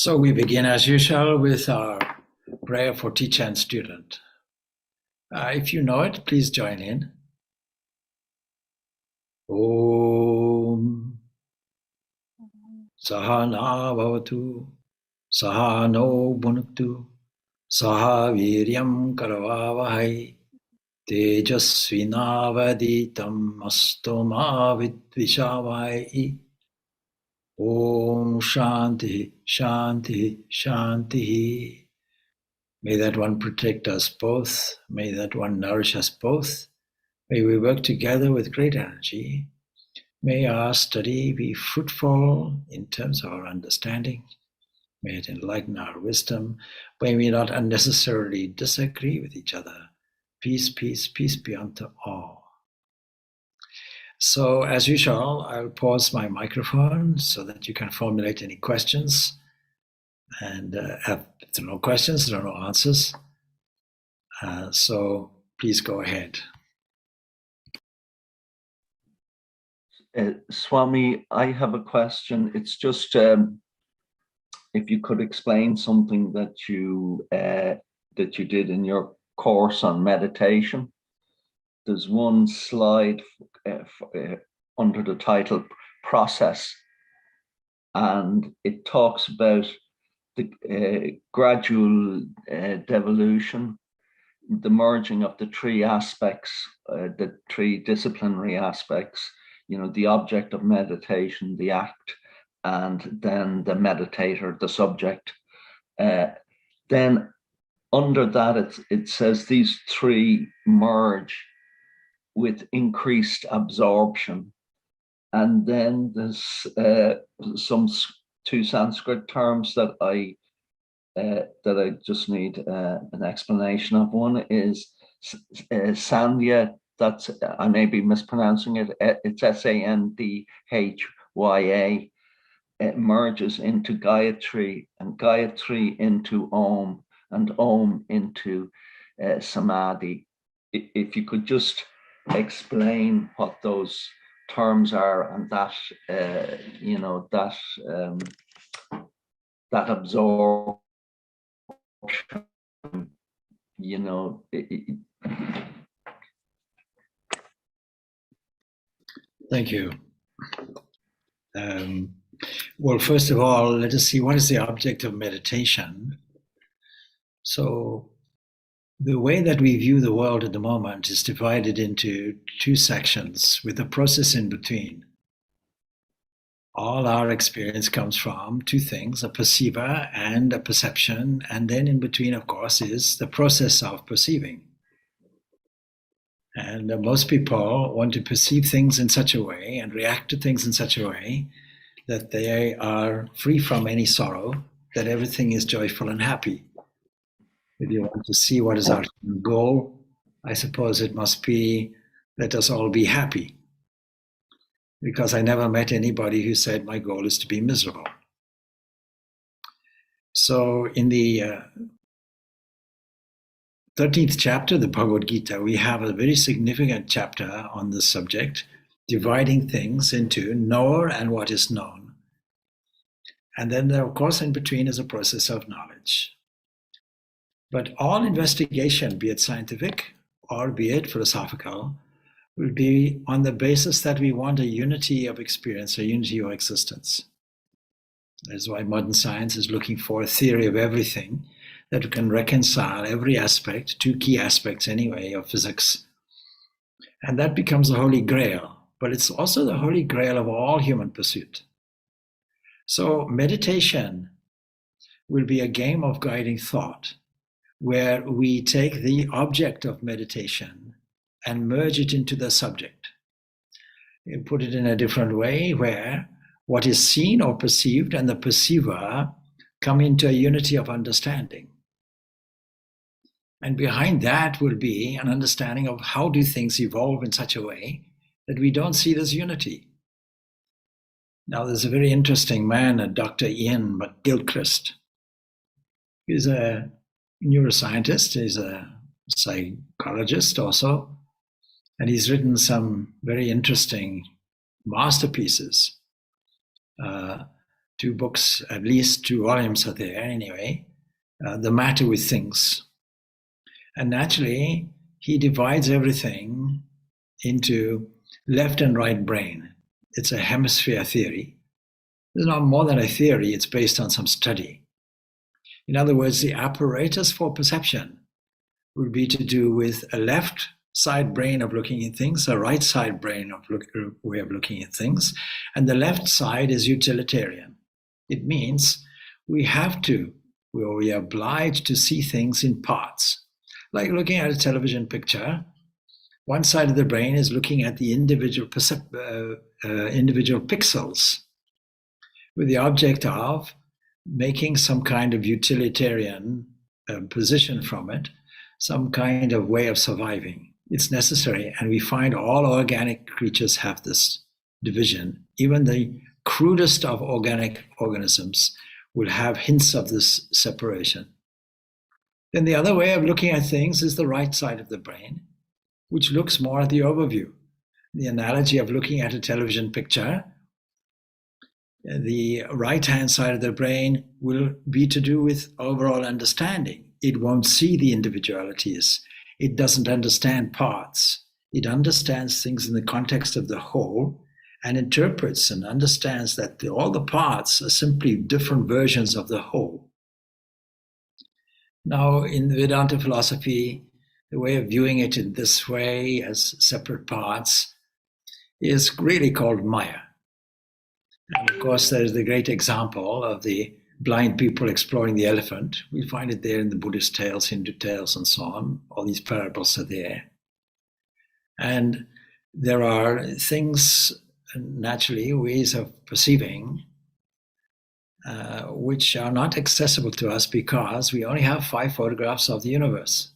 So we begin as usual with our prayer for teacher and student. If you know it, please join in. Om Sahana Bhavatu Sahano Bhunaktu Saha Viryam Karavavahai Tejasvinavaditam Astoma Vidvishavai. Om Shanti Shanti Shanti. May that one protect us both. May that one nourish us both. May we work together with great energy. May our study be fruitful in terms of our understanding. May it enlighten our wisdom. May we not unnecessarily disagree with each other. Peace, peace, peace be unto all. So as usual, I'll pause my microphone so that you can formulate any questions. And if there are no questions, there are no answers. So please go ahead. Swami, I have a question. It's just if you could explain something that you did in your course on meditation. There's one slide under the title Process, and it talks about the gradual devolution, the merging of the three aspects, the three disciplinary aspects, the object of meditation, the act, and then the meditator, the subject. Then under that, it says these three merge with increased absorption. And then there's some two Sanskrit terms that I just need an explanation of. One is Sandhya. That's, I may be mispronouncing it. It's Sandhya. It merges into Gayatri, and Gayatri into Om, and Om into Samadhi. If you could just explain what those terms are, and that that absorption, Thank you. Well, first of all, let us see what is the object of meditation. So the way that we view the world at the moment is divided into two sections with a process in between. All our experience comes from two things, a perceiver and a perception, and then in between, of course, is the process of perceiving. And most people want to perceive things in such a way and react to things in such a way that they are free from any sorrow, that everything is joyful and happy. If you want to see what is our goal, I suppose it must be, let us all be happy. Because I never met anybody who said, my goal is to be miserable. So in the 13th chapter of the Bhagavad Gita, we have a very significant chapter on this subject, dividing things into knower and what is known. And then there, of course, in between is a process of knowledge. But all investigation, be it scientific or be it philosophical, will be on the basis that we want a unity of experience, a unity of existence. That is why modern science is looking for a theory of everything that can reconcile every aspect, two key aspects anyway, of physics. And that becomes the Holy Grail, but it's also the Holy Grail of all human pursuit. So meditation will be a game of guiding thought, where we take the object of meditation and merge it into the subject. You put it in a different way, where what is seen or perceived and the perceiver come into a unity of understanding. And behind that will be an understanding of how do things evolve in such a way that we don't see this unity. Now, there's a very interesting man, Dr. Ian McGilchrist. He's a neuroscientist, he's a psychologist also, and he's written some very interesting masterpieces 2 books, at least 2 volumes are there anyway, The Matter with Things. And naturally, he divides everything into left and right brain. It's a hemisphere theory. It's not more than a theory, it's based on some study. In other words, the apparatus for perception would be to do with a left side brain of looking at things, a right side brain of way of looking at things, and the left side is utilitarian. It means we are obliged to see things in parts. Like looking at a television picture, one side of the brain is looking at the individual pixels with the object of making some kind of utilitarian position from it, some kind of way of surviving. It's necessary, and we find all organic creatures have this division. Even the crudest of organic organisms will have hints of this separation. Then the other way of looking at things is the right side of the brain, which looks more at the overview. The analogy of looking at a television picture, the right-hand side of the brain will be to do with overall understanding. It won't see the individualities. It doesn't understand parts. It understands things in the context of the whole and interprets and understands that all the parts are simply different versions of the whole. Now, in the Vedanta philosophy, the way of viewing it in this way as separate parts is really called Maya. And of course, there's the great example of the blind people exploring the elephant. We find it there in the Buddhist tales, Hindu tales, and so on. All these parables are there. And there are things, naturally, ways of perceiving which are not accessible to us because we only have 5 photographs of the universe.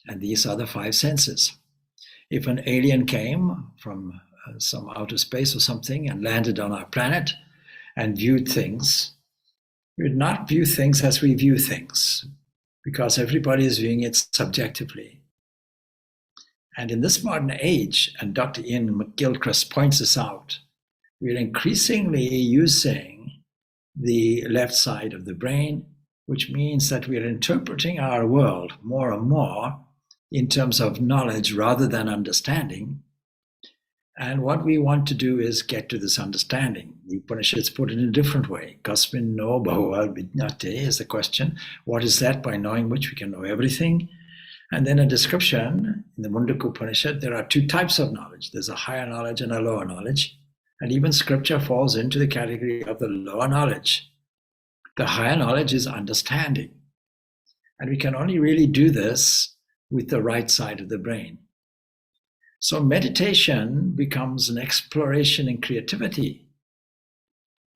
And these are the 5 senses. If an alien came from some outer space or something and landed on our planet and viewed things, we would not view things as we view things because everybody is viewing it subjectively. And in this modern age, and Dr. Ian McGilchrist points this out, we're increasingly using the left side of the brain, which means that we're interpreting our world more and more in terms of knowledge rather than understanding. And what we want to do is get to this understanding. The Upanishads put it in a different way. Kasmin no bahuva vidyate is the question. What is that? By knowing which we can know everything. And then a description in the Mundaka Upanishad, there are 2 types of knowledge. There's a higher knowledge and a lower knowledge. And even scripture falls into the category of the lower knowledge. The higher knowledge is understanding. And we can only really do this with the right side of the brain. So meditation becomes an exploration in creativity.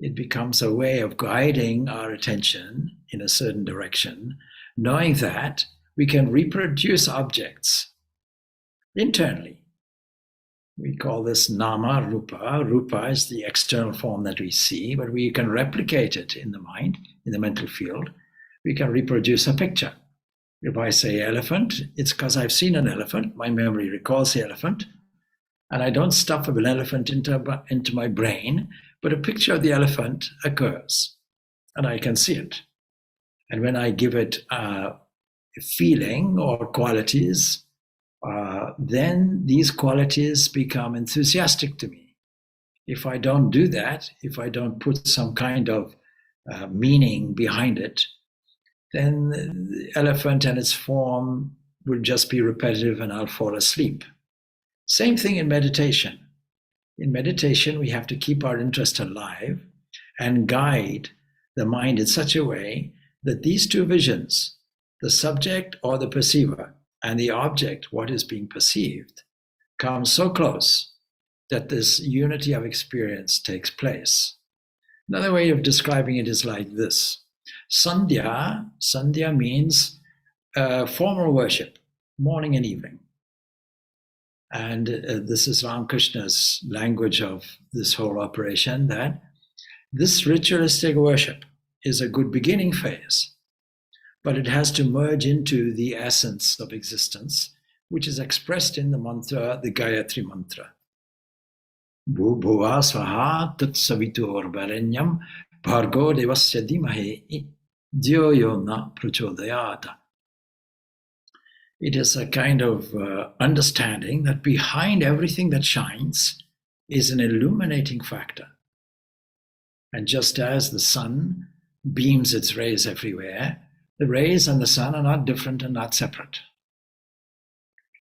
It becomes a way of guiding our attention in a certain direction, knowing that we can reproduce objects internally. We call this nama rupa. Rupa is the external form that we see, but we can replicate it in the mind, in the mental field. We can reproduce a picture. If I say elephant, it's because I've seen an elephant. My memory recalls the elephant. And I don't stuff an elephant into my brain, but a picture of the elephant occurs. And I can see it. And when I give it a feeling or qualities, then these qualities become enthusiastic to me. If I don't do that, if I don't put some kind of meaning behind it, then the elephant and its form will just be repetitive and I'll fall asleep. Same thing in meditation. In meditation, we have to keep our interest alive and guide the mind in such a way that these 2 visions, the subject or the perceiver, and the object, what is being perceived, come so close that this unity of experience takes place. Another way of describing it is like this. Sandhya means formal worship, morning and evening. And this is Ramakrishna's language of this whole operation, that this ritualistic worship is a good beginning phase, but it has to merge into the essence of existence, which is expressed in the mantra, the Gayatri mantra. Bhubhuva swaha tat savitur varenyam bhargo devasya dhimahe dhyo yo na prachodayata. It is a kind of understanding that behind everything that shines is an illuminating factor. And just as the sun beams its rays everywhere, the rays and the sun are not different and not separate.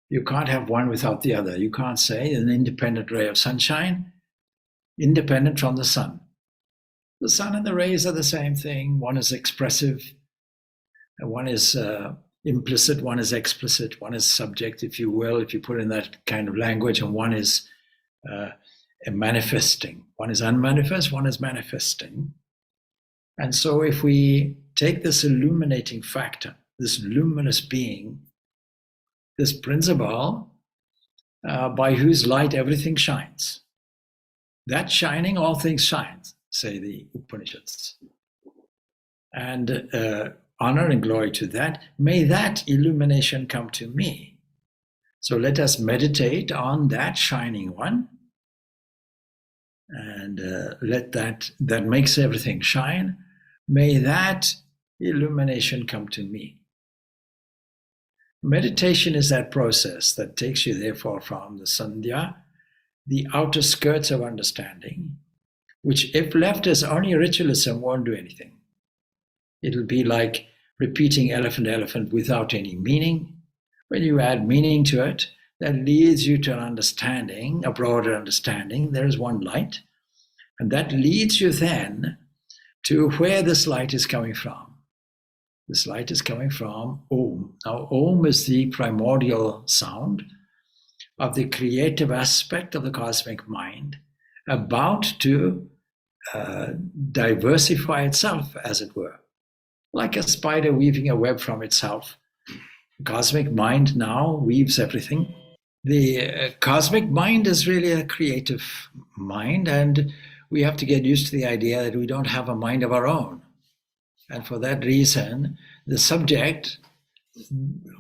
You can't have one without the other. You can't say an independent ray of sunshine, independent from the sun. The sun and the rays are the same thing. One is expressive, and one is implicit, one is explicit, one is subject, if you will, if you put in that kind of language, and one is manifesting. One is unmanifest, one is manifesting. And so if we take this illuminating factor, this luminous being, this principle by whose light everything shines, that shining, all things shine, say the Upanishads. And honor and glory to that. May that illumination come to me. So let us meditate on that shining one, and let that makes everything shine. May that illumination come to me. Meditation is that process that takes you, therefore, from the Sandhya, the outer skirts of understanding, which, if left as only ritualism, won't do anything. It'll be like repeating elephant, elephant without any meaning. When you add meaning to it, that leads you to an understanding, a broader understanding. There is one light, and that leads you then to where this light is coming from. This light is coming from Om. Now, Om is the primordial sound of the creative aspect of the cosmic mind, about to diversify itself, as it were. Like a spider weaving a web from itself. The cosmic mind now weaves everything. The cosmic mind is really a creative mind, and we have to get used to the idea that we don't have a mind of our own. And for that reason, the subject,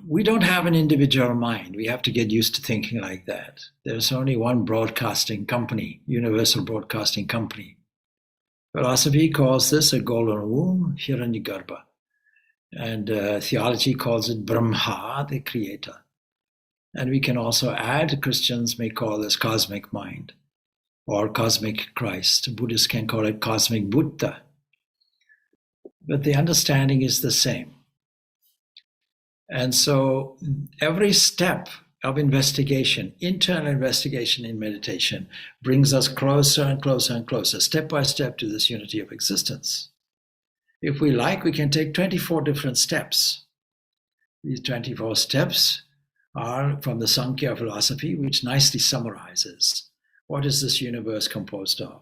we don't have an individual mind. We have to get used to thinking like that. There's only one broadcasting company, Universal Broadcasting Company. Philosophy calls this a golden womb, Hiranyagarbha. And theology calls it Brahma, the creator. And we can also add, Christians may call this cosmic mind or cosmic Christ. Buddhists can call it cosmic Buddha. But the understanding is the same. And so every step of investigation, internal investigation in meditation, brings us closer and closer and closer, step by step, to this unity of existence. If we like, we can take 24 different steps. These 24 steps are from the Sankhya philosophy, which nicely summarizes what is this universe composed of.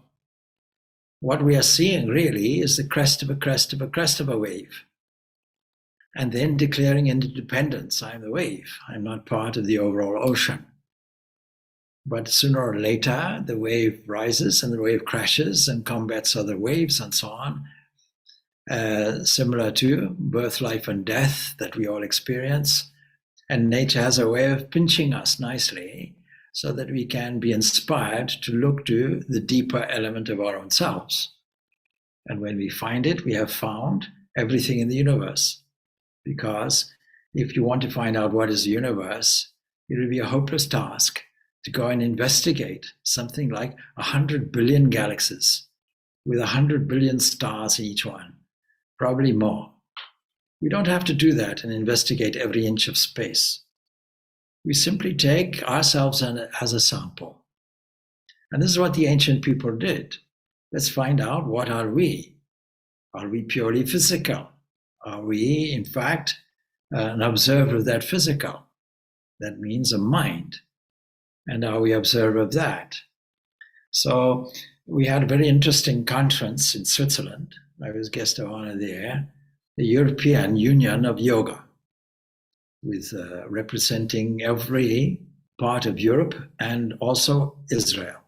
What we are seeing really is the crest of a crest of a crest of a wave. And then declaring independence. I'm the wave. I'm not part of the overall ocean. But sooner or later, the wave rises and the wave crashes and combats other waves and so on. Similar to birth, life, and death that we all experience. And nature has a way of pinching us nicely so that we can be inspired to look to the deeper element of our own selves. And when we find it, we have found everything in the universe. Because if you want to find out what is the universe, it will be a hopeless task to go and investigate something like 100 billion galaxies with 100 billion stars in each one, probably more. We don't have to do that and investigate every inch of space. We simply take ourselves as a sample. And this is what the ancient people did. Let's find out, what are we? Are we purely physical? Are we, in fact, an observer of that physical? That means a mind. And are we observer of that? So we had a very interesting conference in Switzerland. I was guest of honor there, the European Union of Yoga, with representing every part of Europe and also Israel.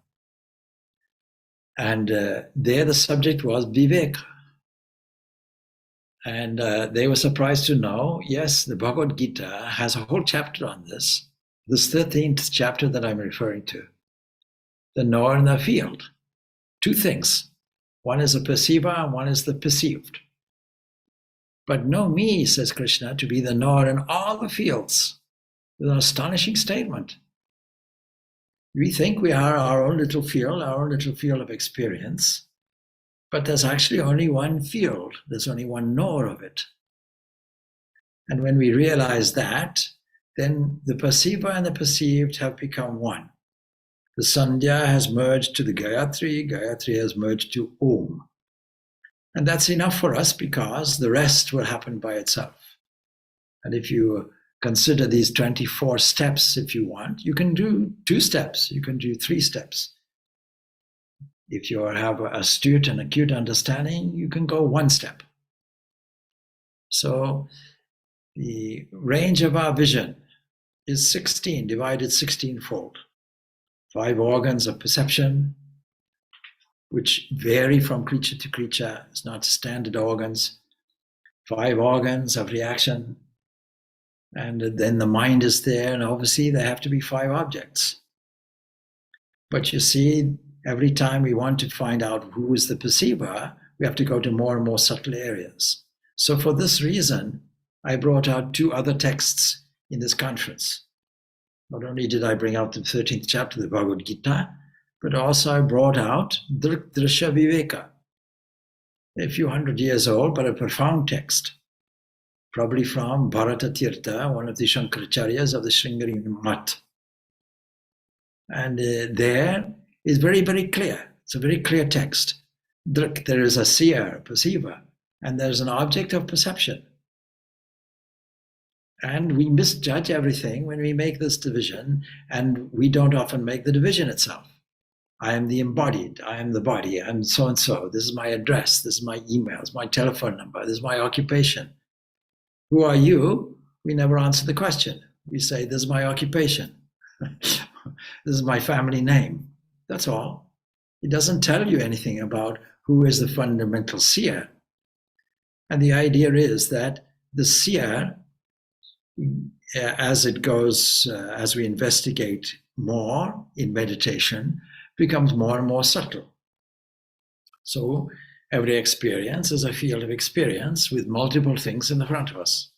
And there the subject was Vivek. And they were surprised to know, yes, the Bhagavad Gita has a whole chapter on this 13th chapter that I'm referring to. the knower and the field. Two things. One is the perceiver and one is the perceived. But know me, says Krishna, to be the knower in all the fields. It's an astonishing statement. We think we are our own little field of experience, but there's actually only one field. There's only one knower of it. And when we realize that, then the perceiver and the perceived have become one. The Sandhya has merged to the Gayatri, Gayatri has merged to Om. And that's enough for us because the rest will happen by itself. And if you consider these 24 steps, if you want, you can do 2 steps, you can do 3 steps. If you have an astute and acute understanding, you can go 1 step. So the range of our vision is 16, divided 16-fold. 5 organs of perception, which vary from creature to creature. It's not standard organs. 5 organs of reaction. And then the mind is there, and obviously there have to be 5 objects. But you see, every time we want to find out who is the perceiver, we have to go to more and more subtle areas. So for this reason, I brought out 2 other texts in this conference. Not only did I bring out the 13th chapter of the Bhagavad Gita, but also I brought out Drishya Viveka, a few hundred years old, but a profound text, probably from Bharata Tirtha, one of the Shankaracharyas of the Sringeri Math. And there is very, very clear. It's a very clear text. There is a seer, perceiver, and there's an object of perception. And we misjudge everything when we make this division, and we don't often make the division itself. I am the embodied, I am the body, I'm so and so. This is my address, this is my email, this is my telephone number, this is my occupation. Who are you? We never answer the question. We say, this is my occupation. This is my family name. That's all. It doesn't tell you anything about who is the fundamental seer. And the idea is that the seer, as it goes, as we investigate more in meditation, becomes more and more subtle. So every experience is a field of experience with multiple things in the front of us.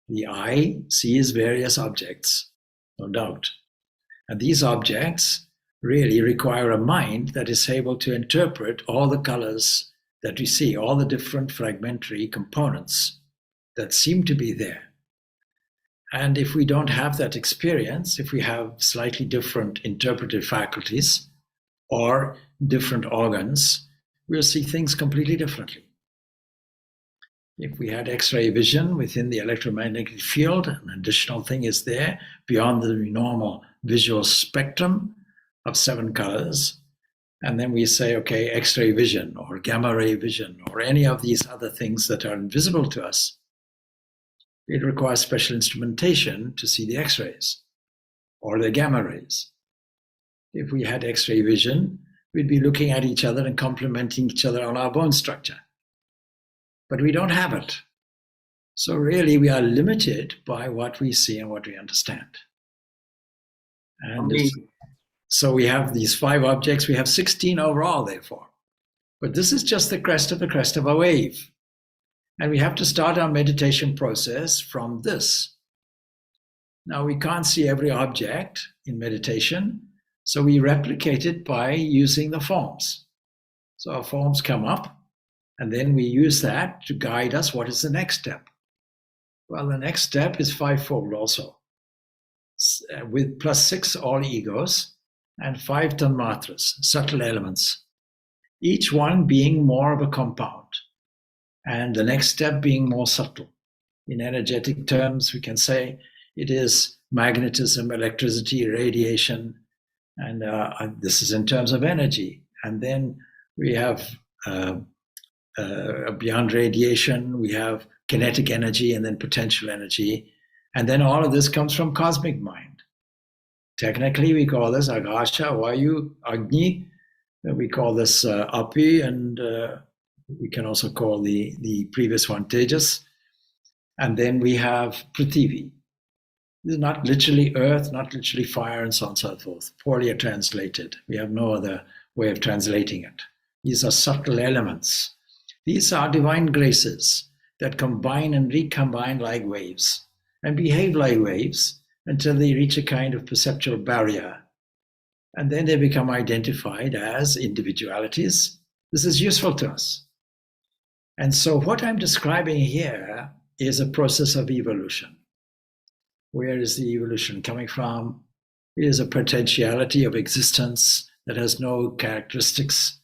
The eye sees various objects, no doubt. And these objects really require a mind that is able to interpret all the colors that we see, all the different fragmentary components that seem to be there. And if we don't have that experience, if we have slightly different interpretive faculties or different organs, we'll see things completely differently. If we had X-ray vision within the electromagnetic field, an additional thing is there beyond the normal visual spectrum of 7 colors, and then we say, okay, X-ray vision or gamma ray vision or any of these other things that are invisible to us, it requires special instrumentation to see the X-rays or the gamma rays. If we had X-ray vision, we'd be looking at each other and complementing each other on our bone structure. But we don't have it. So really we are limited by what we see and what we understand. And so we have these 5 objects. We have 16 overall, therefore. But this is just the crest of a wave. And we have to start our meditation process from this. Now, we can't see every object in meditation, so we replicate it by using the forms. So our forms come up, and then we use that to guide us. What is the next step? Well, the next step is 5-fold also, with +6 all egos and 5 tanmatras, subtle elements, each one being more of a compound. And the next step being more subtle. In energetic terms, we can say it is magnetism, electricity, radiation, and this is in terms of energy. And then we have, beyond radiation, we have kinetic energy and then potential energy. And then all of this comes from cosmic mind. Technically, we call this Akasha, Vayu, Agni. We call this Api, and we can also call the previous one Tejas. And then we have Prithivi. This is not literally earth, not literally fire, and so on and so forth. Poorly translated. We have no other way of translating it. These are subtle elements. These are divine graces that combine and recombine like waves and behave like waves until they reach a kind of perceptual barrier. And then they become identified as individualities. This is useful to us. And so what I'm describing here is a process of evolution. Where is the evolution coming from? It is a potentiality of existence that has no characteristics,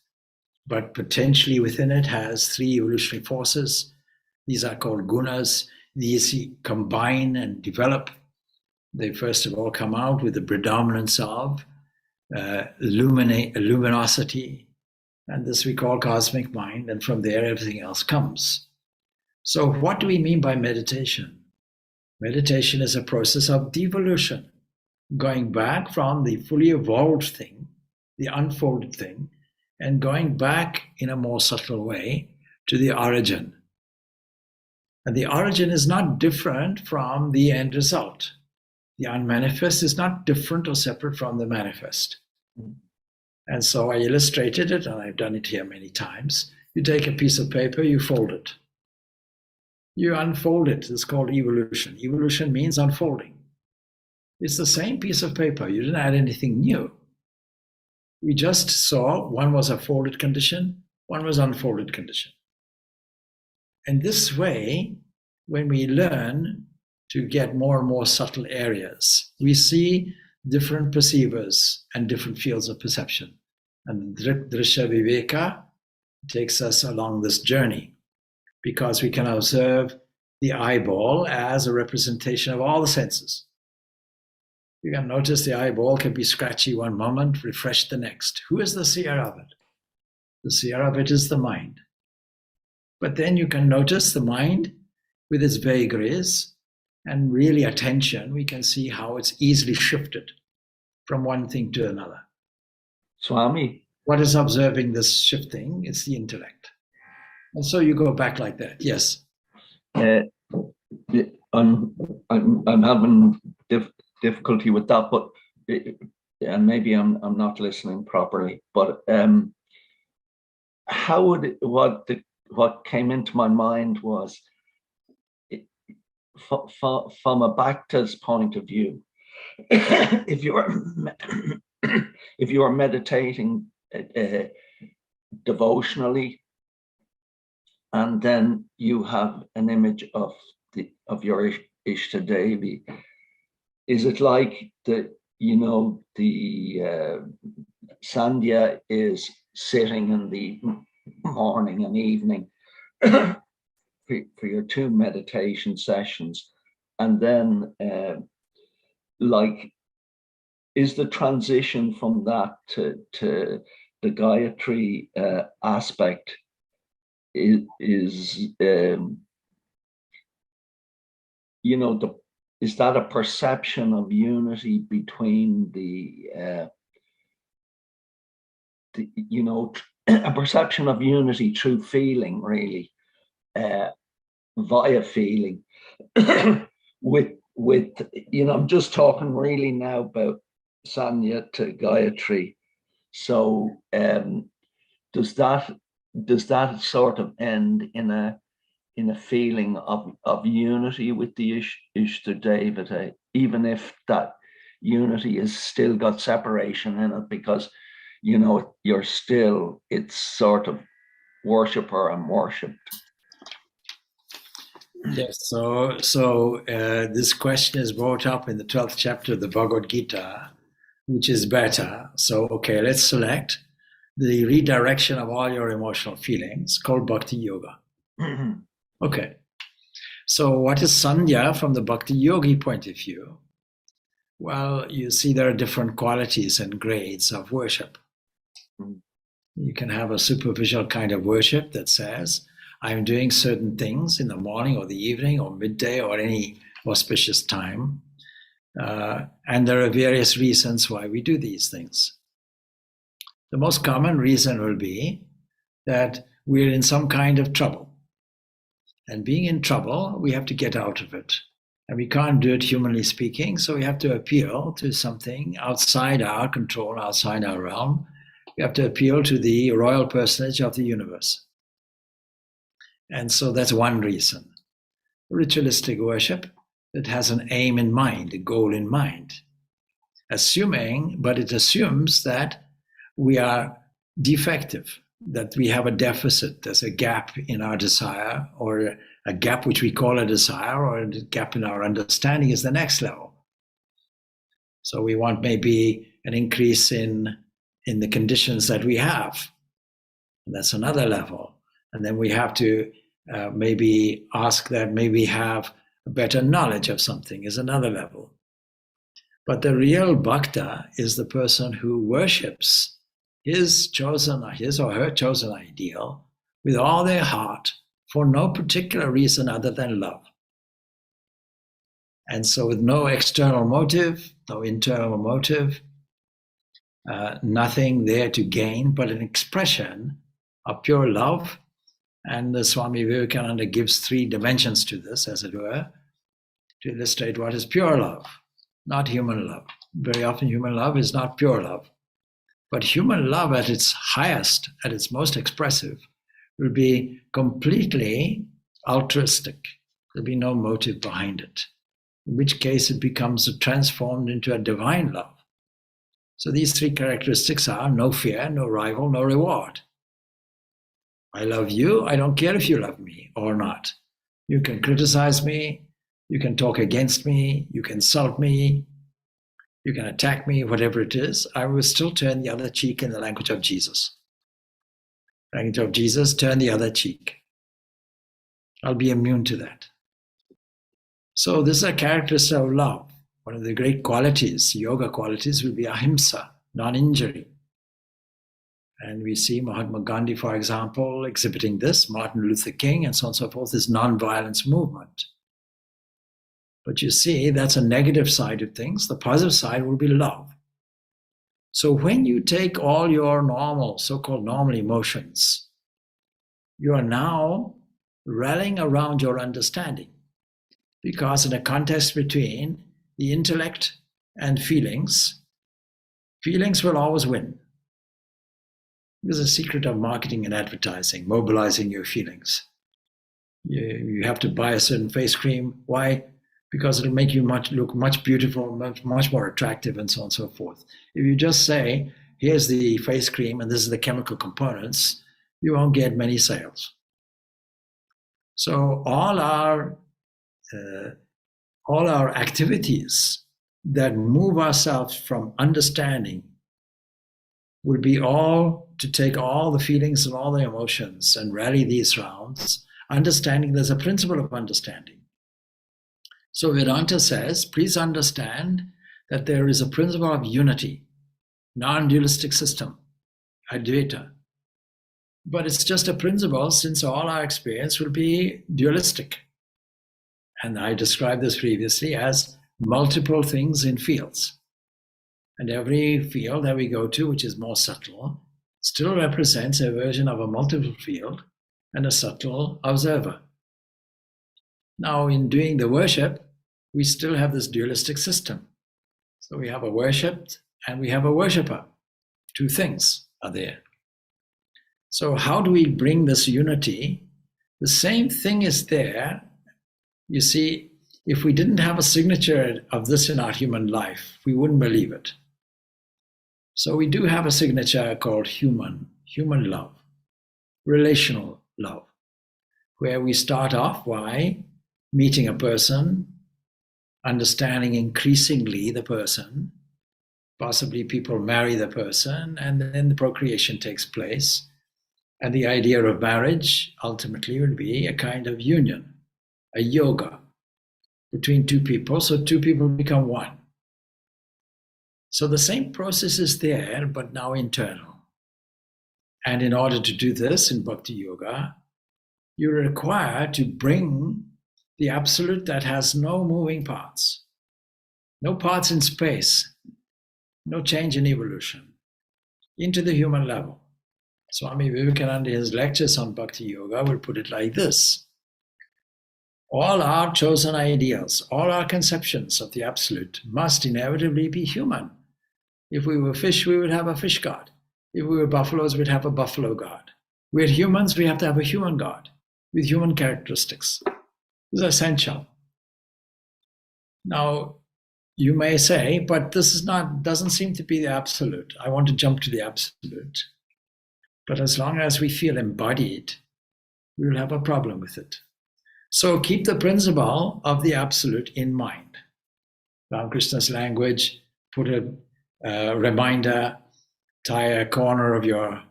but potentially within it has three evolutionary forces. These are called gunas. These combine and develop. They first of all come out with the predominance of luminosity, and this we call cosmic mind, and from there everything else comes. So what do we mean by meditation? Meditation is a process of devolution, going back from the fully evolved thing, the unfolded thing, and going back in a more subtle way to the origin. And the origin is not different from the end result. The unmanifest is not different or separate from the manifest. And so I illustrated it, and I've done it here many times. You take a piece of paper, you fold it. You unfold it. It's called evolution. Evolution means unfolding. It's the same piece of paper. You didn't add anything new. We just saw one was a folded condition, one was unfolded condition. And this way, when we learn to get more and more subtle areas, we see different perceivers and different fields of perception. And Drishya Viveka takes us along this journey, because we can observe the eyeball as a representation of all the senses. You can notice the eyeball can be scratchy one moment, refreshed the next. Who is the seer of it? The seer of it is the mind. But then you can notice the mind with its vagaries and really attention. We can see how it's easily shifted from one thing to another. Swami. What is observing this shifting? It's the intellect. And so you go back like that. Yes. I'm having difficulty with that, but and maybe I'm not listening properly. But how would it, what came into my mind was, from a Bhakta's point of view, if you are meditating devotionally, and then you have an image of your Ishta Devi, is it like the Sandhya is sitting in the morning and evening for your two meditation sessions, and then is the transition from that to the Gayatri aspect is that a perception of unity between a perception of unity through feeling, really, via feeling, with I'm just talking really now about Sandhya to Gayatri. So does that sort of end in a feeling of unity with the Ishta Devata, even if that unity has still got separation in it, because you're still, it's sort of worshipper and worshipped? Yes, so this question is brought up in the 12th chapter of the Bhagavad Gita, which is better. So, okay, let's select the redirection of all your emotional feelings, called Bhakti Yoga. Mm-hmm. Okay, so what is Sandhya from the Bhakti Yogi point of view? Well, you see there are different qualities and grades of worship. Mm-hmm. You can have a superficial kind of worship that says, I'm doing certain things in the morning or the evening or midday or any auspicious time. And there are various reasons why we do these things. The most common reason will be that we're in some kind of trouble. And being in trouble, we have to get out of it. And we can't do it humanly speaking, so we have to appeal to something outside our control, outside our realm. We have to appeal to the royal personage of the universe. And so that's one reason. Ritualistic worship that has an aim in mind, a goal in mind. But it assumes that we are defective, that we have a deficit, there's a gap in our desire, or a gap which we call a desire, or a gap in our understanding is the next level. So we want maybe an increase in the conditions that we have. And that's another level. And then we have to maybe ask that maybe have a better knowledge of something is another level. But the real bhakta is the person who worships his or her chosen ideal with all their heart for no particular reason other than love. And so with no external motive, no internal motive, nothing there to gain but an expression of pure love. And the Swami Vivekananda gives 3 dimensions to this, as it were, to illustrate what is pure love, not human love. Very often human love is not pure love. But human love at its highest, at its most expressive, will be completely altruistic. There'll be no motive behind it, in which case it becomes transformed into a divine love. So these 3 characteristics are no fear, no rival, no reward. I love you, I don't care if you love me or not. You can criticize me, you can talk against me, you can insult me, you can attack me, whatever it is, I will still turn the other cheek in the language of Jesus. Language of Jesus, turn the other cheek. I'll be immune to that. So this is a characteristic of love. One of the great qualities, yoga qualities, will be ahimsa, non-injury. And we see Mahatma Gandhi, for example, exhibiting this, Martin Luther King, and so on and so forth, this non-violence movement. But you see, that's a negative side of things. The positive side will be love. So when you take all your normal, so-called normal emotions, you are now rallying around your understanding. Because in a contest between the intellect and feelings will always win. There's a secret of marketing and advertising, mobilizing your feelings. You have to buy a certain face cream. Why? Because it'll make you look much beautiful, much more attractive, and so on and so forth. If you just say, here's the face cream and this is the chemical components, you won't get many sales. So all our activities that move ourselves from understanding will be all to take all the feelings and all the emotions and rally these rounds, understanding there's a principle of understanding. So Vedanta says, please understand that there is a principle of unity, non-dualistic system, Advaita. But it's just a principle since all our experience will be dualistic. And I described this previously as multiple things in fields. And every field that we go to, which is more subtle, still represents a version of a multiple field and a subtle observer. Now, in doing the worship, we still have this dualistic system. So we have a worshipped and we have a worshipper. 2 things are there. So how do we bring this unity? The same thing is there. You see, if we didn't have a signature of this in our human life, we wouldn't believe it. So we do have a signature called human love, relational love, where we start off by meeting a person, understanding increasingly the person, possibly people marry the person, and then the procreation takes place. And the idea of marriage ultimately will be a kind of union, a yoga between 2 people, so 2 people become one. So the same process is there, but now internal. And in order to do this in Bhakti Yoga, you require to bring the absolute that has no moving parts, no parts in space, no change in evolution, into the human level. Swami Vivekananda, in his lectures on Bhakti Yoga, will put it like this. All our chosen ideals, all our conceptions of the absolute must inevitably be human. If we were fish, we would have a fish god. If we were buffaloes, we'd have a buffalo god. We're humans, we have to have a human god with human characteristics. This is essential. Now, you may say, but this doesn't seem to be the absolute. I want to jump to the absolute. But as long as we feel embodied, we will have a problem with it. So keep the principle of the absolute in mind. Ramakrishna's language, put a reminder, tie a corner of your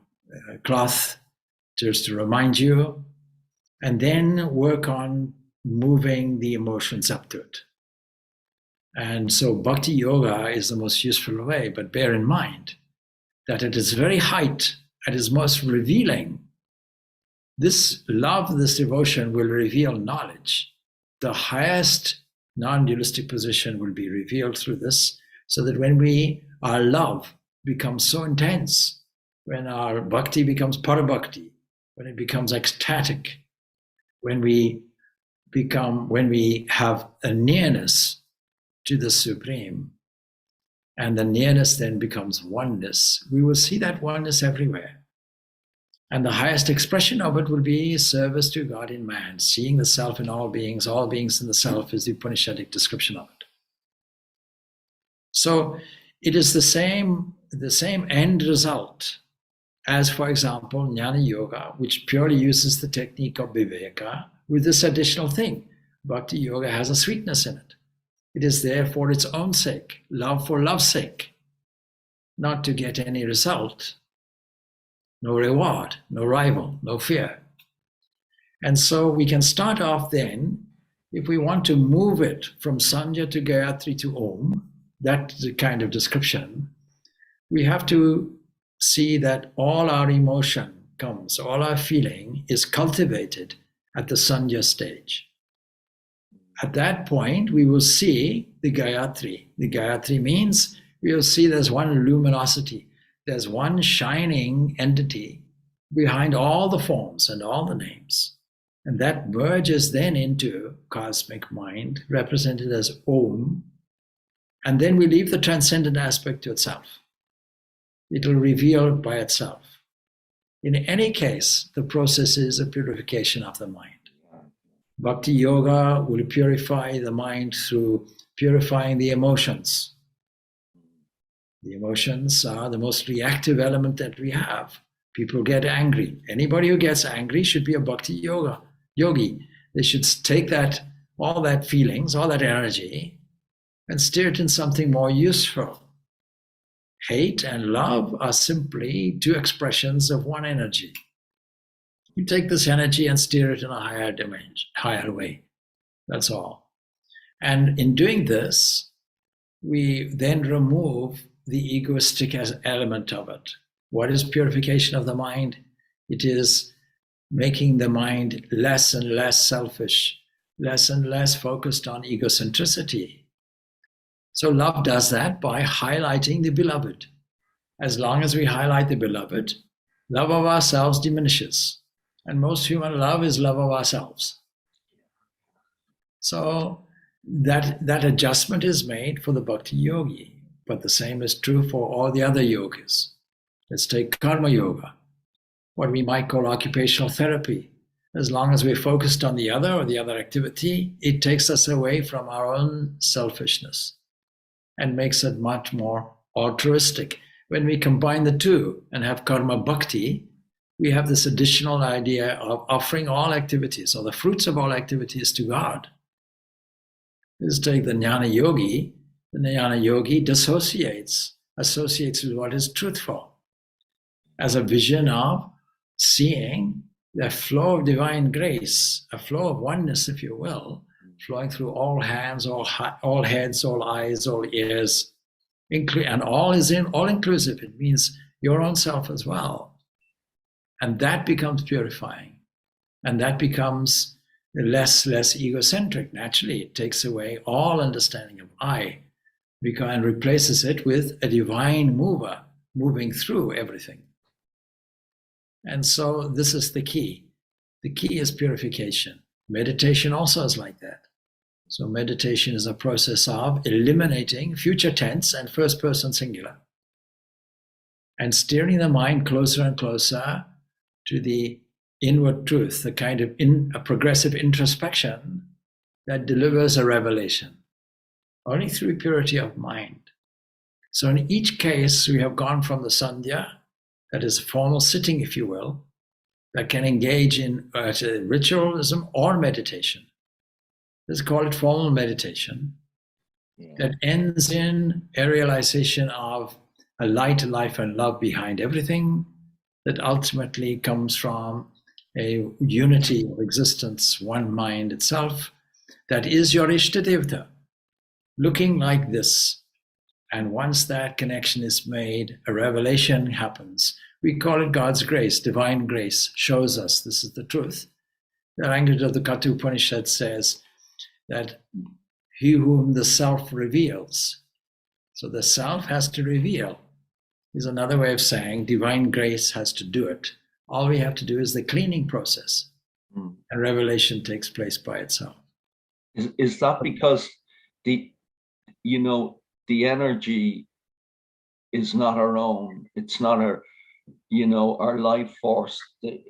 cloth just to remind you, and then work on moving the emotions up to it. And so bhakti yoga is the most useful way, but bear in mind that at its very height, at its most revealing, this love, this devotion will reveal knowledge. The highest non-dualistic position will be revealed through this, so that when our love becomes so intense, when our bhakti becomes parabhakti, when it becomes ecstatic, when we have a nearness to the Supreme, and the nearness then becomes oneness, we will see that oneness everywhere. And the highest expression of it will be service to God in man, seeing the self in all beings in the self is the Upanishadic description of it. So it is the same end result as, for example, Jnana Yoga, which purely uses the technique of Viveka with this additional thing. Bhakti Yoga has a sweetness in it. It is there for its own sake, love for love's sake, not to get any result, no reward, no rival, no fear. And so we can start off then, if we want to move it from Sandhya to Gayatri to Om, that's the kind of description, we have to see that all our emotion comes, all our feeling is cultivated at the Sandhya stage. At that point, we will see the Gayatri. The Gayatri means we will see there's one luminosity, there's one shining entity behind all the forms and all the names. And that merges then into cosmic mind, represented as Om. And then we leave the transcendent aspect to itself. It will reveal by itself. In any case, the process is a purification of the mind. Bhakti Yoga will purify the mind through purifying the emotions. The emotions are the most reactive element that we have. People get angry. Anybody who gets angry should be a Bhakti yogi. They should take all that feelings, all that energy, and steer it in something more useful. Hate and love are simply two expressions of one energy. You take this energy and steer it in a higher dimension, higher way. That's all. And in doing this, we then remove the egoistic element of it. What is purification of the mind? It is making the mind less and less selfish, less and less focused on egocentricity. So love does that by highlighting the beloved. As long as we highlight the beloved, love of ourselves diminishes. And most human love is love of ourselves. So that adjustment is made for the Bhakti yogi, but the same is true for all the other yogas. Let's take karma yoga, what we might call occupational therapy. As long as we're focused on the other or the other activity, it takes us away from our own selfishness and makes it much more altruistic. When we combine the two and have karma bhakti, we have this additional idea of offering all activities or the fruits of all activities to God. Let's take the Jnana Yogi. The Jnana Yogi associates with what is truthful as a vision of seeing the flow of divine grace, a flow of oneness, if you will, flowing through all hands, all heads, all eyes, all ears, and all is all inclusive. It means your own self as well. And that becomes purifying. And that becomes less egocentric. Naturally, it takes away all understanding of I and replaces it with a divine mover moving through everything. And so this is the key. The key is purification. Meditation also is like that. So meditation is a process of eliminating future tense and first person singular and steering the mind closer and closer to the inward truth, the kind of a progressive introspection that delivers a revelation, only through purity of mind. So in each case, we have gone from the Sandhya, that is formal sitting, if you will, that can engage in ritualism or meditation. Let's call it formal meditation, that ends in a realization of a light, life, and love behind everything, that ultimately comes from a unity of existence, one mind itself, that is your Ishtadevata, looking like this. And once that connection is made, a revelation happens. We call it God's grace. Divine grace shows us this is the truth. The language of the Katha Upanishad says that he whom the self reveals, so the self has to reveal, is another way of saying divine grace has to do it. All we have to do is the cleaning process, and revelation takes place by itself. Is that because the energy is not our own? It's not our life force.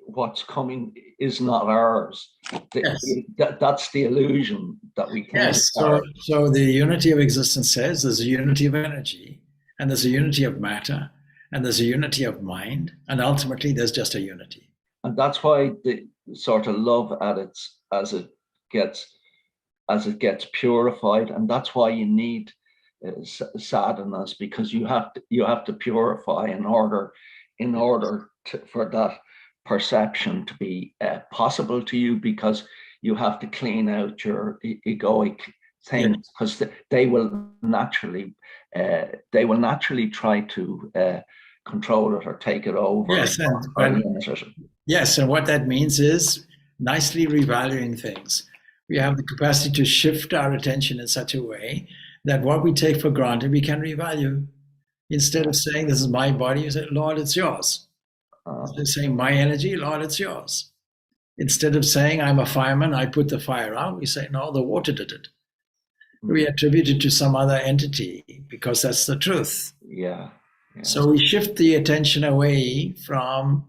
What's coming is not ours. Yes. That's the illusion that we can't. Yes. So the unity of existence says there's a unity of energy, and there's a unity of matter, and there's a unity of mind, and ultimately there's just a unity. And that's why the sort of love at its as it gets purified, and that's why you need sadhanas, because you have to purify in order for that perception to be possible to you, because you have to clean out your egoic things, because they will naturally try to control it or take it over. Yes, and what that means is nicely revaluing things. We have the capacity to shift our attention in such a way that what we take for granted, we can revalue. Instead of saying, this is my body, you say, Lord, it's yours. Instead of saying, my energy, Lord, it's yours. Instead of saying, I'm a fireman, I put the fire out, we say, no, the water did it. We attribute it to some other entity because that's the truth. Yeah. So we shift the attention away from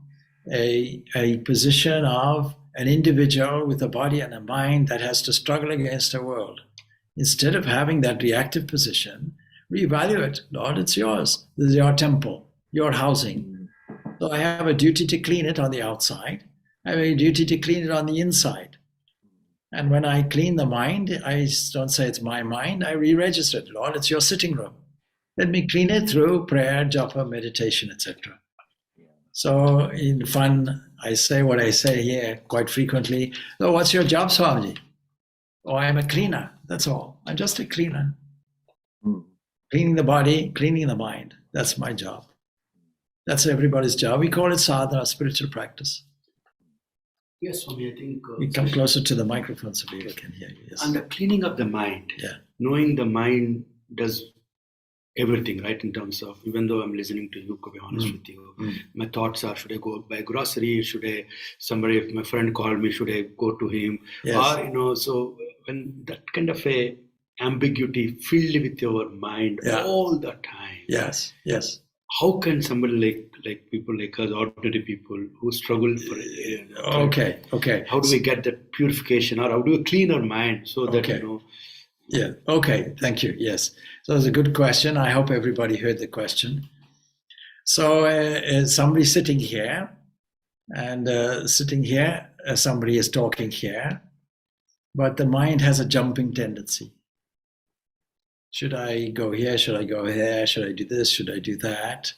a position of an individual with a body and a mind that has to struggle against the world. Instead of having that reactive position, revalue it. Lord, it's yours. This is your temple, your housing. So I have a duty to clean it on the outside. I have a duty to clean it on the inside. And when I clean the mind, I don't say it's my mind, I re-register it. Lord, it's your sitting room. Let me clean it through prayer, japa, meditation, etc. So in fun, I say what I say here quite frequently. Oh, what's your job, Swamiji? Oh, I'm a cleaner. That's all. I'm just a cleaner. Cleaning the body, cleaning the mind. That's my job. That's everybody's job. We call it sadhana, spiritual practice. Yes, Swami, I think... we come closer to the microphone so people can hear you. Yes. And the cleaning of the mind, knowing the mind does everything, right? In terms of, even though I'm listening to you, to be honest with you, my thoughts are, should I go buy grocery? Should I, if my friend called me, should I go to him? Yes. Or, so when that kind of a ambiguity filled with your mind all the time. Yes. How can somebody like people like us, ordinary people who struggle for it? Okay. How do we get that purification, or how do we clean our mind so that, Yeah, okay, thank you, yes. So it's a good question. I hope everybody heard the question. So somebody sitting here, and somebody is talking here, but the mind has a jumping tendency. Should I go here? Should I go there? Should I do this? Should I do that?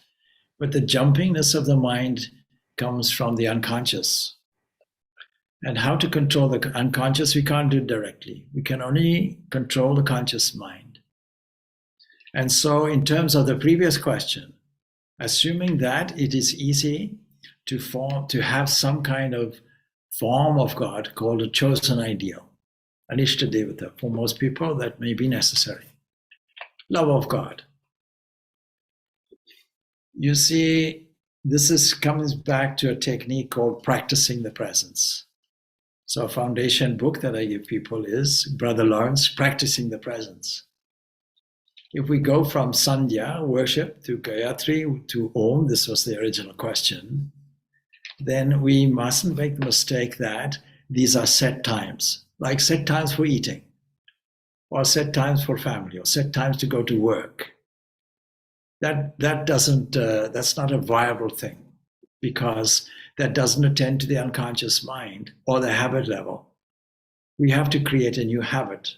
But the jumpingness of the mind comes from the unconscious. And how to control the unconscious, we can't do it directly. We can only control the conscious mind. And so in terms of the previous question, assuming that it is easy to have some kind of form of God called a chosen ideal, an Ishtadevata, for most people that may be necessary. Love of God. You see, comes back to a technique called practicing the presence. So a foundation book that I give people is Brother Lawrence, Practicing the Presence. If we go from Sandhya, worship, to Gayatri, to Om, this was the original question, then we mustn't make the mistake that these are set times, like set times for eating, or set times for family, or set times to go to work. That's not a viable thing, because that doesn't attend to the unconscious mind or the habit level. We have to create a new habit.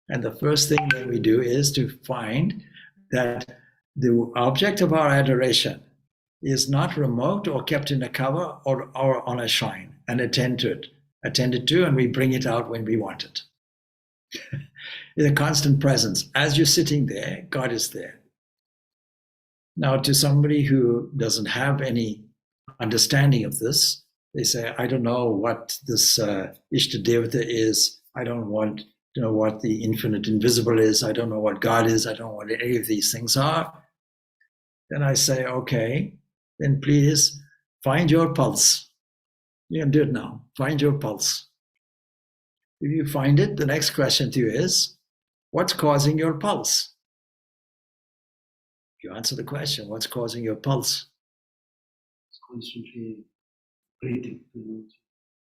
And the first thing that we do is to find that the object of our adoration is not remote or kept in a cover or on a shrine, and attended to, and we bring it out when we want it. It's a constant presence. As you're sitting there, God is there. Now, to somebody who doesn't have any understanding of this, they say, I don't know what this Ishta Devata is. I don't want to know what the infinite invisible is. I don't know what God is. I don't know what any of these things are. Then I say, okay, then please find your pulse. You can do it now. Find your pulse. If you find it, the next question to you is, what's causing your pulse? If you answer the question, what's causing your pulse? It's constantly breathing.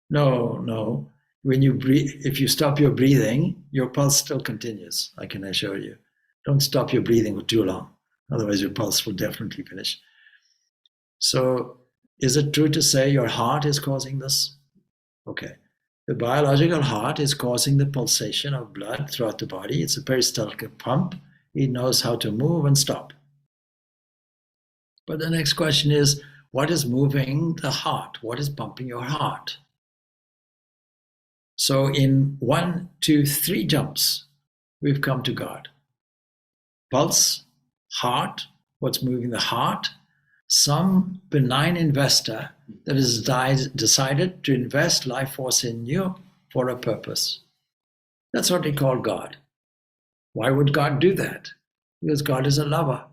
No. When you breathe, if you stop your breathing, your pulse still continues, I can assure you. Don't stop your breathing for too long. Otherwise, your pulse will definitely finish. So, is it true to say your heart is causing this? Okay. The biological heart is causing the pulsation of blood throughout the body. It's a peristaltic pump. It knows how to move and stop. But the next question is, what is moving the heart? What is pumping your heart? So in 1, 2, 3 jumps, we've come to God. Pulse, heart, what's moving the heart? Some benign investor that has decided to invest life force in you for a purpose. That's what they call God. Why would God do that? Because God is a lover.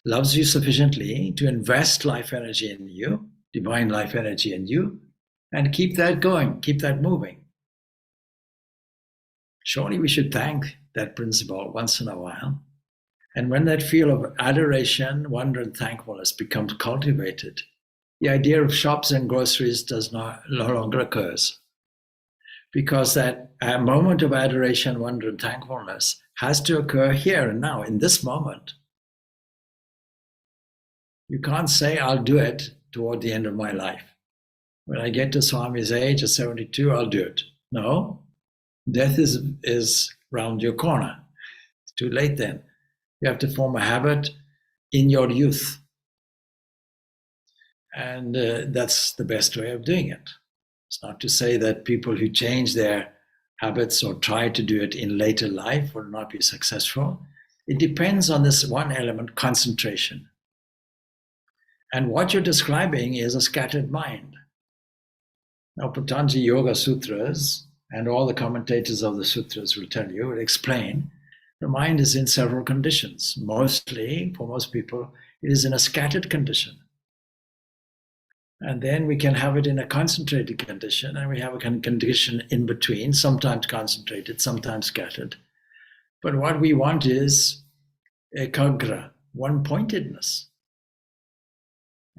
Loves you sufficiently to invest life energy in you, divine life energy in you, and keep that going, keep that moving. Surely we should thank that principle once in a while. And when that feel of adoration, wonder, and thankfulness becomes cultivated, the idea of shops and groceries no longer occurs. Because that moment of adoration, wonder, and thankfulness has to occur here and now, in this moment. You can't say, I'll do it toward the end of my life. When I get to Swami's age of 72, I'll do it. No, death is round your corner. It's too late then. You have to form a habit in your youth. And that's the best way of doing it. It's not to say that people who change their habits or try to do it in later life will not be successful. It depends on this one element, concentration. And what you're describing is a scattered mind. Now, Patanjali Yoga Sutras and all the commentators of the sutras will tell you, will explain, the mind is in several conditions. Mostly, for most people, it is in a scattered condition. And then we can have it in a concentrated condition, and we have a condition in between, sometimes concentrated, sometimes scattered. But what we want is ekagra, one-pointedness.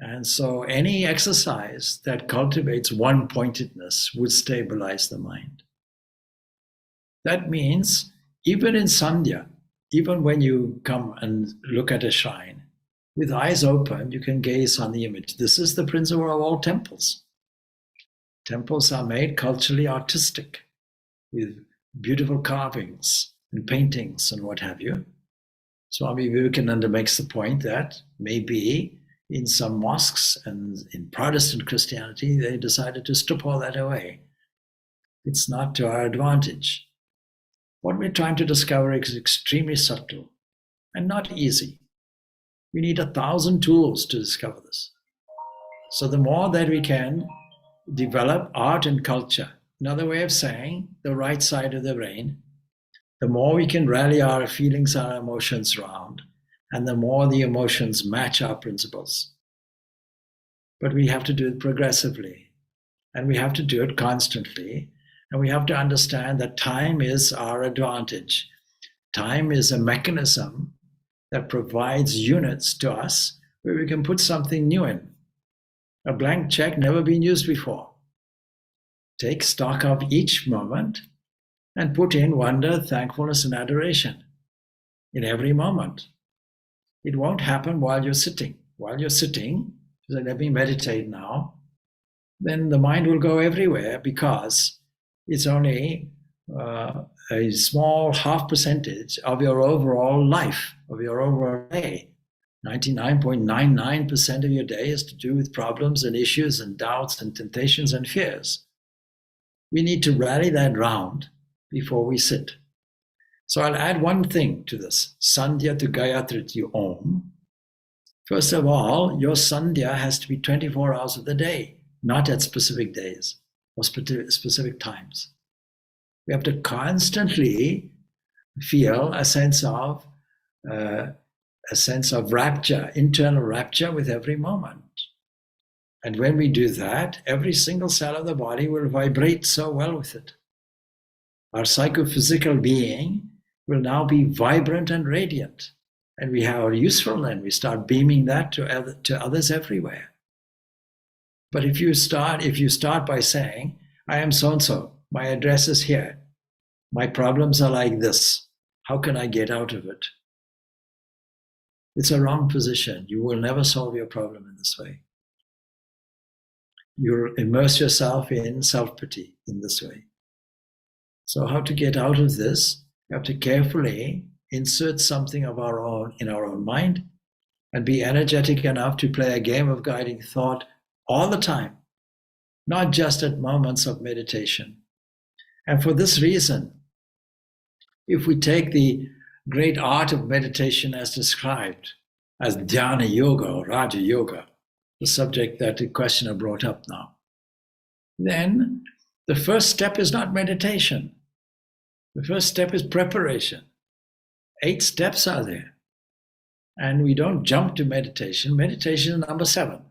And so any exercise that cultivates one-pointedness would stabilize the mind. That means even in Sandhya, even when you come and look at a shrine, with eyes open, you can gaze on the image. This is the principle of all temples. Temples are made culturally artistic, with beautiful carvings and paintings and what have you. Swami Vivekananda makes the point that maybe in some mosques and in Protestant Christianity, they decided to strip all that away. It's not to our advantage. What we're trying to discover is extremely subtle and not easy. We need 1,000 tools to discover this. So the more that we can develop art and culture, another way of saying the right side of the brain, the more we can rally our feelings, our emotions around, and the more the emotions match our principles. But we have to do it progressively. And we have to do it constantly. And we have to understand that time is our advantage. Time is a mechanism that provides units to us where we can put something new in. A blank check never been used before. Take stock of each moment and put in wonder, thankfulness, and adoration in every moment. It won't happen while you're sitting. While you're sitting, so let me meditate now, then the mind will go everywhere because it's only a small half percentage of your overall life, of your overall day. 99.99% of your day is to do with problems and issues and doubts and temptations and fears. We need to rally that round before we sit. So I'll add one thing to this. Sandhya to Gayatri to Om. First of all, your Sandhya has to be 24 hours of the day, not at specific days or specific times. We have to constantly feel a sense of rapture, internal rapture with every moment. And when we do that, every single cell of the body will vibrate so well with it. Our psychophysical being will now be vibrant and radiant. And we are useful then. We start beaming that to others everywhere. But if you start by saying, I am so-and-so, my address is here, my problems are like this, how can I get out of it? It's a wrong position. You will never solve your problem in this way. You immerse yourself in self-pity in this way. So how to get out of this? You have to carefully insert something of our own in our own mind and be energetic enough to play a game of guiding thought all the time, not just at moments of meditation. And for this reason, if we take the great art of meditation as described as dhyana yoga or raja yoga, the subject that the questioner brought up now, then the first step is not meditation. The first step is preparation. 8 steps are there. And we don't jump to meditation. Meditation is number 7.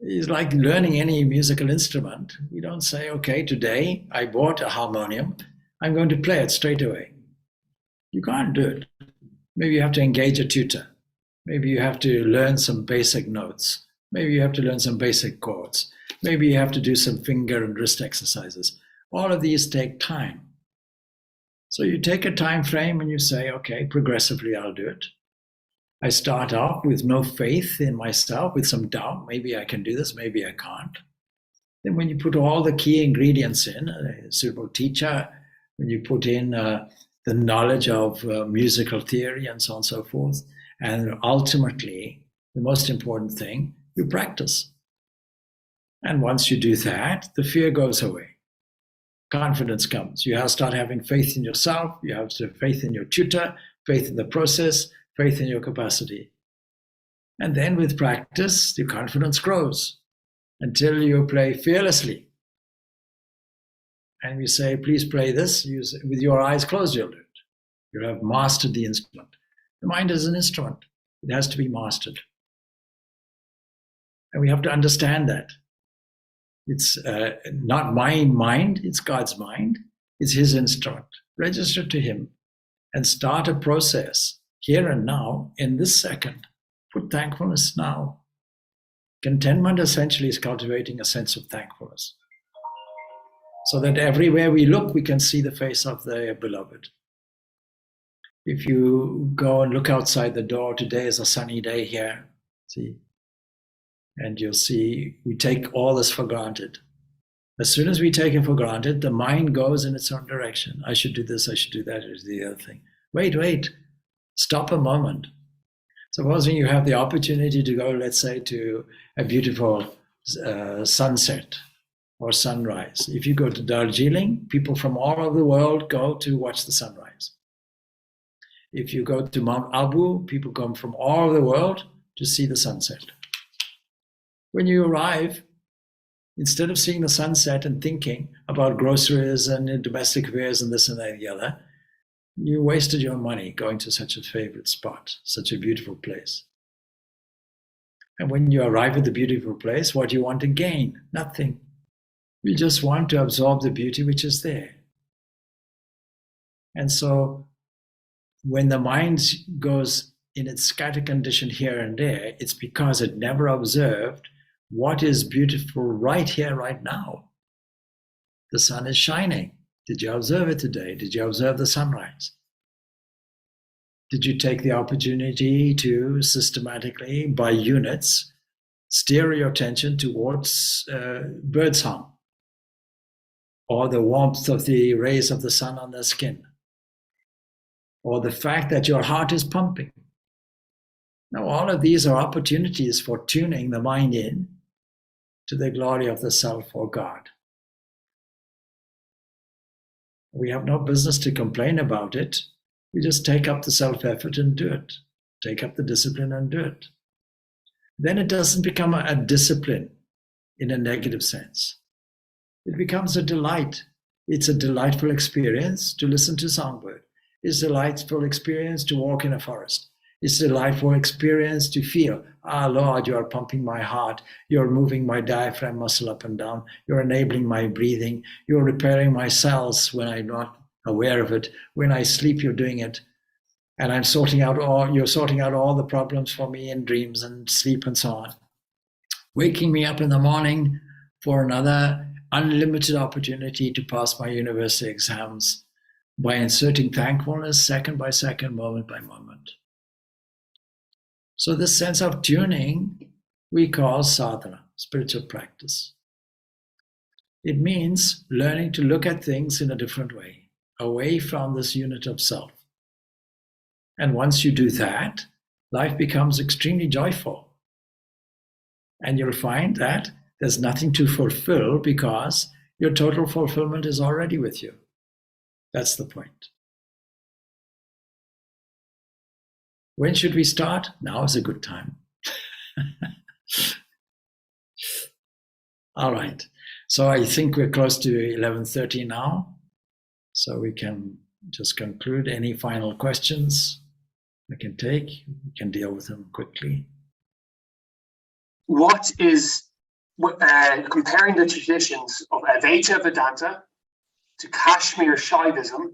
It's like learning any musical instrument. We don't say, okay, today I bought a harmonium. I'm going to play it straight away. You can't do it. Maybe you have to engage a tutor. Maybe you have to learn some basic notes. Maybe you have to learn some basic chords. Maybe you have to do some finger and wrist exercises. All of these take time. So you take a time frame and you say, okay, progressively I'll do it. I start off with no faith in myself, with some doubt. Maybe I can do this, maybe I can't. Then when you put all the key ingredients in, a suitable teacher, when you put in the knowledge of musical theory and so on and so forth, and ultimately, the most important thing, you practice. And once you do that, the fear goes away. Confidence comes. You have to start having faith in yourself. You have to have faith in your tutor, faith in the process, faith in your capacity. And then with practice, the confidence grows until you play fearlessly. And you say, please play this. With your eyes closed, you'll do it. You'll have mastered the instrument. The mind is an instrument. It has to be mastered. And we have to understand that. It's not my mind, it's God's mind. It's His instrument. Register to Him and start a process here and now, in this second. Put thankfulness now. Contentment essentially is cultivating a sense of thankfulness. So that everywhere we look, we can see the face of the beloved. If you go and look outside the door, today is a sunny day here, see? And you'll see we take all this for granted. As soon as we take it for granted, the mind goes in its own direction. I should do this, I should do that, or the other thing. Wait, stop a moment. Supposing you have the opportunity to go, let's say, to a beautiful sunset or sunrise. If you go to Darjeeling, people from all over the world go to watch the sunrise. If you go to Mount Abu, people come from all over the world to see the sunset. When you arrive, instead of seeing the sunset and thinking about groceries and domestic affairs and this and that and the other, you wasted your money going to such a favorite spot, such a beautiful place. And when you arrive at the beautiful place, what do you want to gain? Nothing. You just want to absorb the beauty which is there. And so when the mind goes in its scattered condition here and there, it's because it never observed what is beautiful right here, right now. The sun is shining. Did you observe it today? Did you observe the sunrise? Did you take the opportunity to systematically, by units, steer your attention towards birdsong or the warmth of the rays of the sun on their skin, or the fact that your heart is pumping? Now, all of these are opportunities for tuning the mind in to the glory of the self or God. We have no business to complain about it. We just take up the self-effort and do it. Take up the discipline and do it. Then it doesn't become a discipline in a negative sense. It becomes a delight. It's a delightful experience to listen to songbird. It's a delightful experience to walk in a forest. It's a delightful experience to feel, Lord, you are pumping my heart. You're moving my diaphragm muscle up and down. You're enabling my breathing. You're repairing my cells when I'm not aware of it. When I sleep, you're doing it. And you're sorting out all the problems for me in dreams and sleep and so on. Waking me up in the morning for another unlimited opportunity to pass my university exams by inserting thankfulness second by second, moment by moment. So this sense of tuning we call sadhana, spiritual practice. It means learning to look at things in a different way, away from this unit of self. And once you do that, life becomes extremely joyful. And you'll find that there's nothing to fulfill because your total fulfillment is already with you. That's the point. When should we start? Now is a good time. All right. So I think we're close to 11:30 now. So we can just conclude. Any final questions we can take? We can deal with them quickly. What is, comparing the traditions of Advaita Vedanta to Kashmir Shaivism,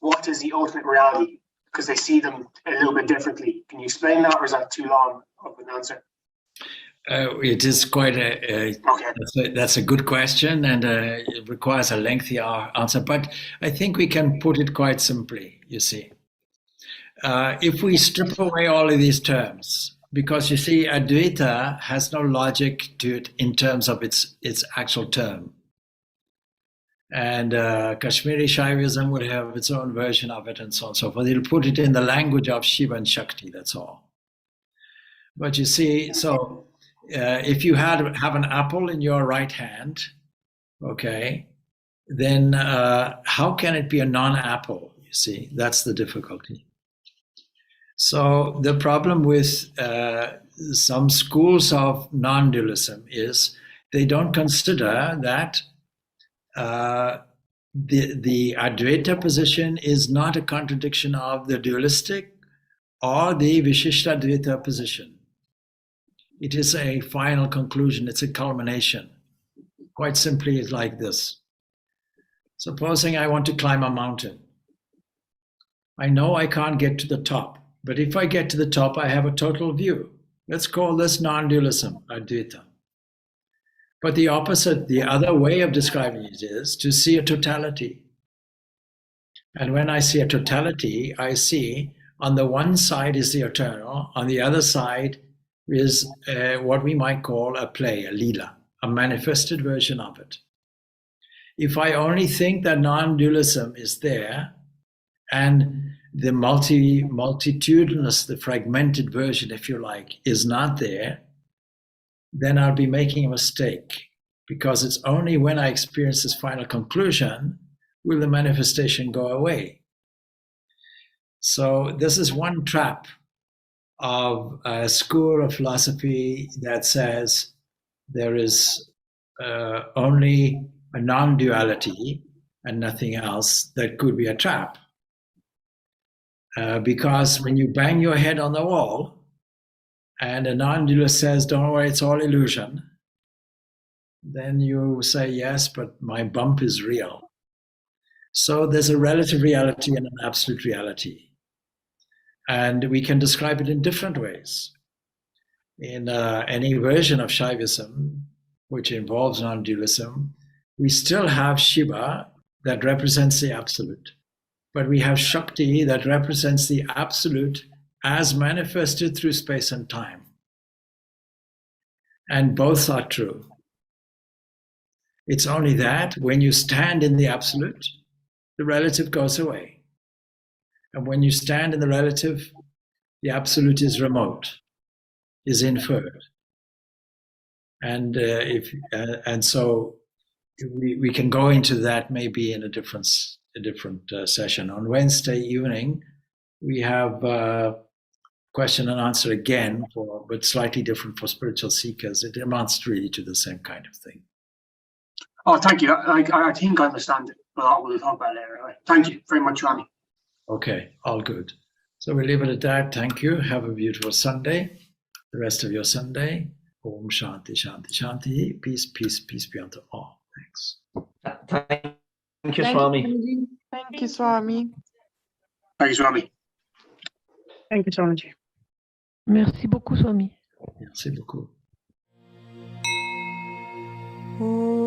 what is the ultimate reality? Because they see them a little bit differently. Can you explain that, or is that too long of an answer? It is quite that's a good question, and it requires a lengthy answer, but I think we can put it quite simply, you see. If we strip away all of these terms, because you see, Advaita has no logic to it in terms of its actual term. And Kashmiri Shaivism would have its own version of it and so on and so forth. It'll put it in the language of Shiva and Shakti, that's all. But you see, so if you have an apple in your right hand, okay, then how can it be a non-apple? You see, that's the difficulty. So the problem with some schools of non-dualism is they don't consider that the Advaita position is not a contradiction of the dualistic or the Vishishta Advaita position. It is a final conclusion. It's a culmination. Quite simply, it's like this. Supposing I want to climb a mountain. I know I can't get to the top, but if I get to the top, I have a total view. Let's call this non-dualism, Advaita. But the opposite, the other way of describing it is to see a totality. And when I see a totality, I see on the one side is the eternal, on the other side is what we might call a play, a lila, a manifested version of it. If I only think that non-dualism is there and the multitudinous, the fragmented version, if you like, is not there, then I'll be making a mistake, because it's only when I experience this final conclusion will the manifestation go away. So this is one trap of a school of philosophy that says there is only a non-duality and nothing else. That could be a trap. Because when you bang your head on the wall, and a non-dualist says, don't worry, it's all illusion, then you say, yes, but my bump is real. So there's a relative reality and an absolute reality. And we can describe it in different ways. In any version of Shaivism, which involves non-dualism, we still have Shiva that represents the absolute. But we have Shakti that represents the absolute as manifested through space and time. And both are true. It's only that when you stand in the absolute, the relative goes away. And when you stand in the relative, the absolute is remote, is inferred. And so we can go into that maybe in a different session. On Wednesday evening, we have question and answer again, but slightly different for spiritual seekers. It amounts really to the same kind of thing. Oh, thank you. I think I understand it, but we'll talk about it later. Right? Thank you very much, Swami. Okay, all good. So we'll leave it at that. Thank you. Have a beautiful Sunday. The rest of your Sunday. Om Shanti, Shanti, Shanti. Peace, peace, peace be unto all. Thanks. Thank you, Swami. Thank you, Swami. Thank you, Swami. Thank you, Swamiji. Merci beaucoup, Swami. Merci beaucoup. Oh.